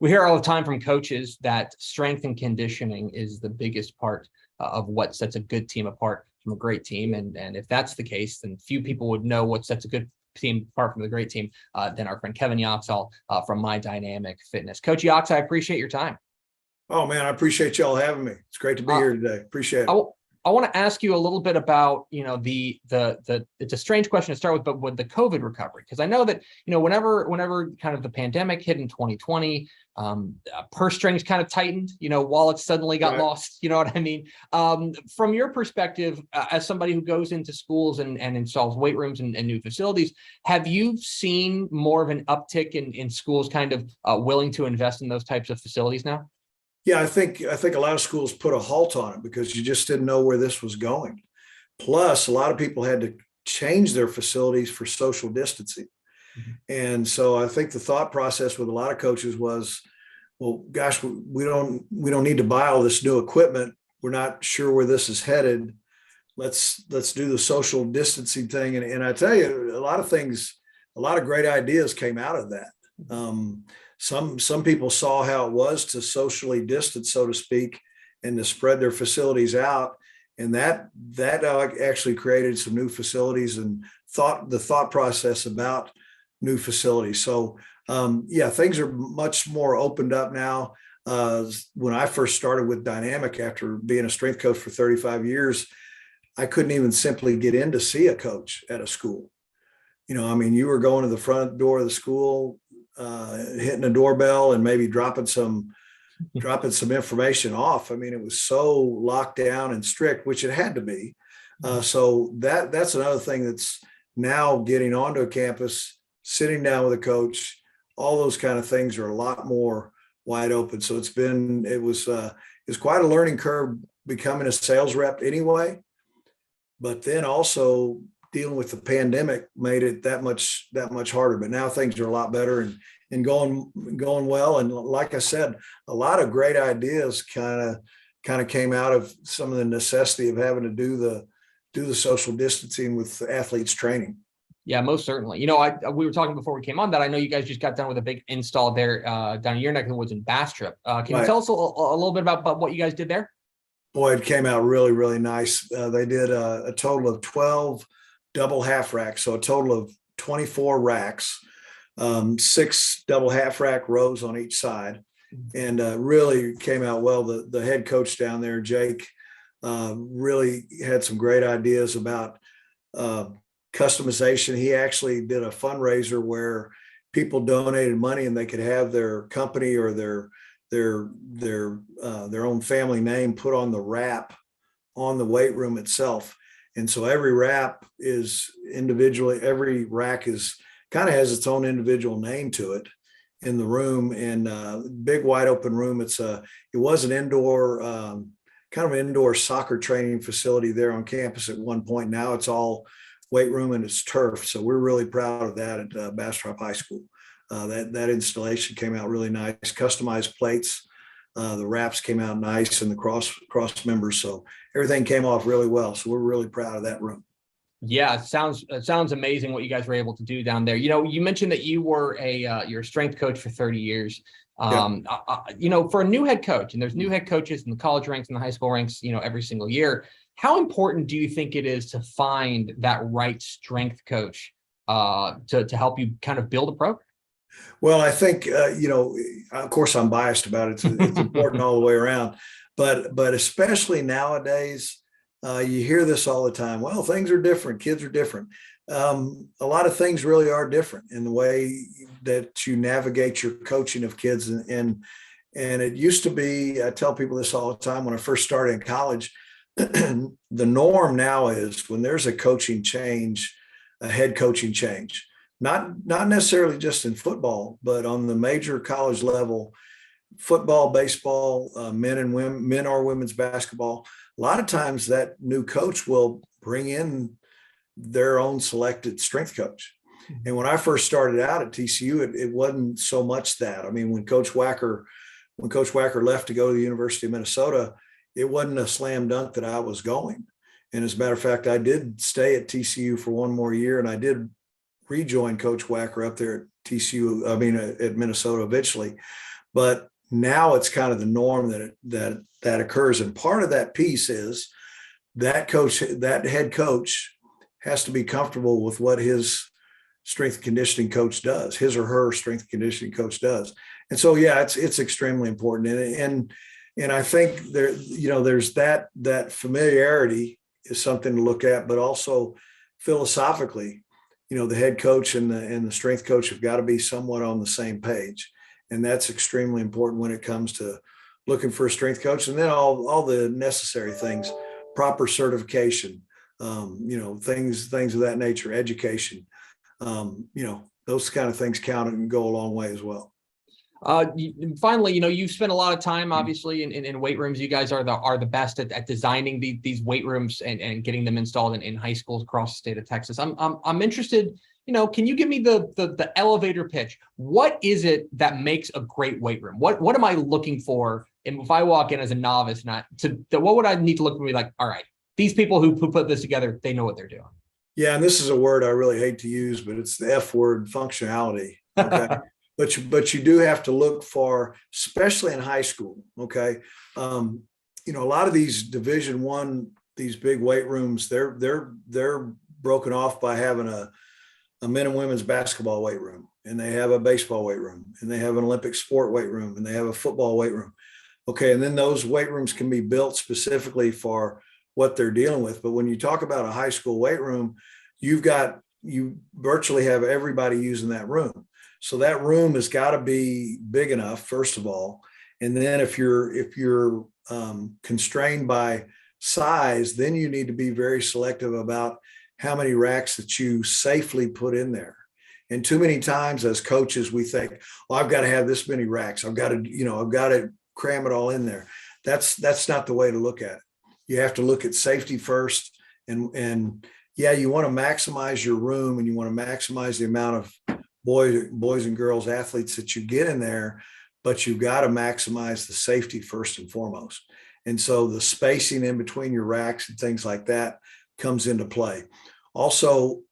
We hear all the time from coaches that strength and conditioning is the biggest part of what sets a good team apart from a great team. And if that's the case, then few people would know what sets a good team apart from the great team than our friend Kevin Yoxall from My Dynamic Fitness. Coach Yox, I appreciate your time. Oh man, I appreciate y'all having me. It's great to be here today. Appreciate it. I want to ask you a little bit about, the it's a strange question to start with, but with the COVID recovery, because I know that, whenever kind of the pandemic hit in 2020, purse strings kind of tightened, wallets suddenly got lost. You know what I mean? From your perspective, as somebody who goes into schools and installs weight rooms and new facilities, have you seen more of an uptick in schools kind of willing to invest in those types of facilities now? Yeah, I think a lot of schools put a halt on it because you just didn't know where this was going. Plus, a lot of people had to change their facilities for social distancing. Mm-hmm. And so I think the thought process with a lot of coaches was, well, gosh, we don't need to buy all this new equipment. We're not sure where this is headed. Let's do the social distancing thing. And I tell you, a lot of great ideas came out of that. Some people saw how it was to socially distance, so to speak, and to spread their facilities out. And that actually created some new facilities and the thought process about new facilities. So things are much more opened up now. When I first started with Dynamic after being a strength coach for 35 years, I couldn't even simply get in to see a coach at a school. You were going to the front door of the school, hitting a doorbell and maybe dropping some information off. It was so locked down and strict, which it had to be. So that's another thing that's now getting onto a campus, sitting down with a coach. All those kind of things are a lot more wide open. So it was quite a learning curve becoming a sales rep anyway, but then also dealing with the pandemic made it that much harder. But now things are a lot better and going well. And like I said, a lot of great ideas kind of came out of some of the necessity of having to do the social distancing with athletes training. Yeah, most certainly. We were talking before we came on that I know you guys just got done with a big install there down in your neck of the woods in Bastrop. Can you tell us a little bit about what you guys did there? Boy, it came out really, really nice. They did a total of 12 double half racks, so a total of 24 racks, 6 double half rack rows on each side, and really came out well. The head coach down there, Jake, really had some great ideas about customization. He actually did a fundraiser where people donated money and they could have their company or their own family name put on the wrap on the weight room itself. And so every rack is kind of has its own individual name to it in the room, and big wide open room. It was an indoor, kind of an indoor soccer training facility there on campus at one point. Now it's all weight room and it's turf. So we're really proud of that at Bastrop High School. That installation came out really nice, customized plates. The wraps came out nice and the cross members. So everything came off really well. So we're really proud of that room. Yeah, it sounds amazing what you guys were able to do down there. You mentioned that you were you're a strength coach for 30 years. For a new head coach, and there's new head coaches in the college ranks and the high school ranks, every single year. How important do you think it is to find that right strength coach to help you kind of build a program? Well, I think, of course, I'm biased about it. It's important all the way around. But especially nowadays, you hear this all the time. Well, things are different. Kids are different. A lot of things really are different in the way that you navigate your coaching of kids. And it used to be, I tell people this all the time, when I first started in college, the norm now is when there's a coaching change, a head coaching change. Not necessarily just in football, but on the major college level, football, baseball, men or women's basketball. A lot of times that new coach will bring in their own selected strength coach. And when I first started out at TCU, it wasn't so much that. When Coach Wacker left to go to the University of Minnesota, it wasn't a slam dunk that I was going. And as a matter of fact, I did stay at TCU for one more year, and I did rejoin Coach Wacker up there at TCU, at Minnesota eventually. but now it's kind of the norm that occurs. And part of that piece is that head coach has to be comfortable with what his strength and conditioning coach does, his or her strength and conditioning coach does. And so, yeah, it's extremely important. And I think there's that familiarity is something to look at, but also philosophically, the head coach and the strength coach have got to be somewhat on the same page. And that's extremely important when it comes to looking for a strength coach. And then all the necessary things, proper certification, things of that nature, education, those kind of things count and go a long way as well. Finally, you've spent a lot of time, obviously, in weight rooms. You guys are the best at designing these weight rooms and getting them installed in high schools across the state of Texas. I'm interested. Can you give me the elevator pitch? What is it that makes a great weight room? What am I looking for? And if I walk in as a novice, what would I need to look for? Me like, all right, these people who put this together, they know what they're doing. Yeah, and this is a word I really hate to use, but it's the F word, functionality. Okay. But you do have to look for, especially in high school. Okay. A lot of these Division I, these big weight rooms, they're broken off by having a men and women's basketball weight room, and they have a baseball weight room, and they have an Olympic sport weight room, and they have a football weight room. Okay. And then those weight rooms can be built specifically for what they're dealing with. But when you talk about a high school weight room, you virtually have everybody using that room. So that room has got to be big enough, first of all. And then if you're constrained by size, then you need to be very selective about how many racks that you safely put in there. And too many times as coaches, we think, well, I've got to have this many racks. I've got to cram it all in there. That's not the way to look at it. You have to look at safety first. And yeah, you want to maximize your room, and you want to maximize the amount of boys and girls athletes that you get in there, but you've got to maximize the safety first and foremost. And so the spacing in between your racks and things like that comes into play. Also,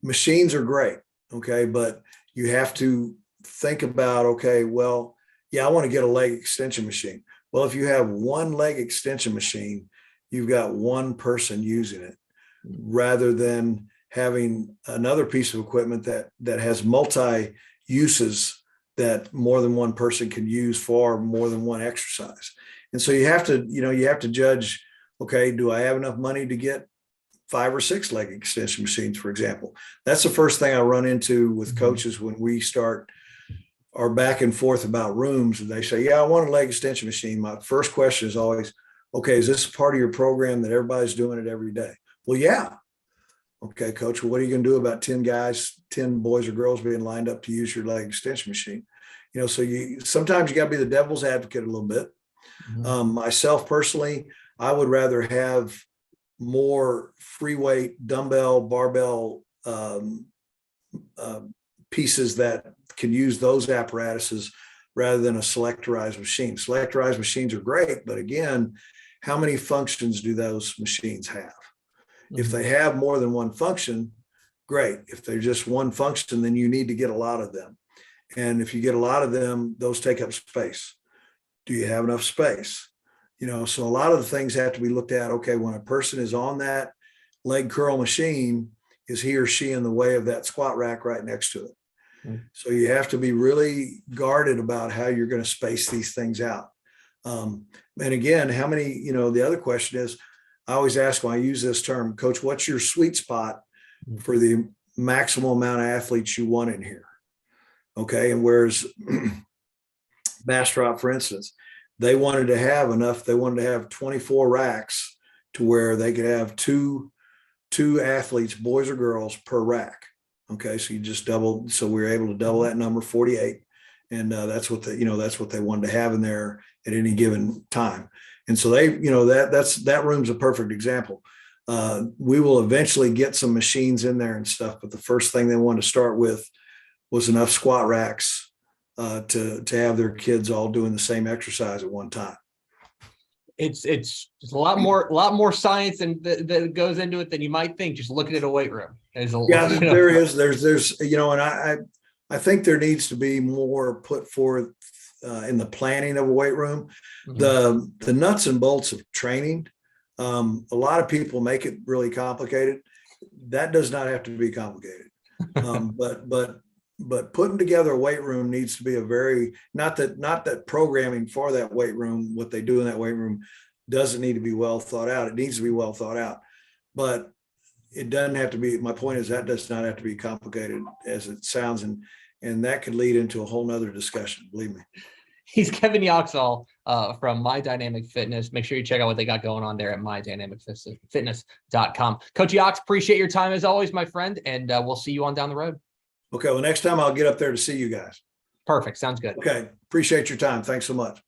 machines are great. Okay. But you have to think about, okay, well, yeah, I want to get a leg extension machine. Well, if you have one leg extension machine, you've got one person using it, rather than having another piece of equipment that has multi uses that more than one person can use for more than one exercise. And so you have to judge, okay, do I have enough money to get 5 or 6 leg extension machines, for example? That's the first thing I run into with coaches when we start our back and forth about rooms. And they say, yeah, I want a leg extension machine. My first question is always, okay, is this part of your program that everybody's doing it every day? Well, yeah. Okay, coach, well, what are you going to do about 10 boys or girls being lined up to use your leg extension machine? So sometimes you got to be the devil's advocate a little bit. Myself personally, I would rather have more free weight dumbbell, barbell pieces that can use those apparatuses rather than a selectorized machine. Selectorized machines are great, but again, how many functions do those machines have? If they have more than one function, great. If they're just one function, then you need to get a lot of them. And if you get a lot of them, those take up space. Do you have enough space? So a lot of the things have to be looked at. Okay, when a person is on that leg curl machine, is he or she in the way of that squat rack right next to it? So you have to be really guarded about how you're going to space these things out. And again, how many, the other question is, I always ask when I use this term, Coach, what's your sweet spot for the maximal amount of athletes you want in here? Okay. And whereas Bastrop, for instance, they wanted to have 24 racks to where they could have two athletes, boys or girls, per rack. Okay. So you just doubled. So we were able to double that number, 48. And that's what they wanted to have in there at any given time. And so that room's a perfect example. We will eventually get some machines in there and stuff, but the first thing they wanted to start with was enough squat racks to have their kids all doing the same exercise at one time. It's a lot more science that goes into it than you might think. Just looking at a weight room. There is. There's and I think there needs to be more put forth in the planning of a weight room. The nuts and bolts of training. A lot of people make it really complicated. That does not have to be complicated. But putting together a weight room needs to be a very, not that programming for that weight room, what they do in that weight room doesn't need to be well thought out. It needs to be well thought out, but it doesn't have to be. My point is that does not have to be complicated as it sounds, and that could lead into a whole nother discussion, believe me. He's Kevin Yoxall from My Dynamic Fitness. Make sure you check out what they got going on there at mydynamicfitness.com. Coach Yox, appreciate your time as always, my friend, and we'll see you on down the road. Okay, well, next time I'll get up there to see you guys. Perfect. Sounds good. Okay, appreciate your time. Thanks so much.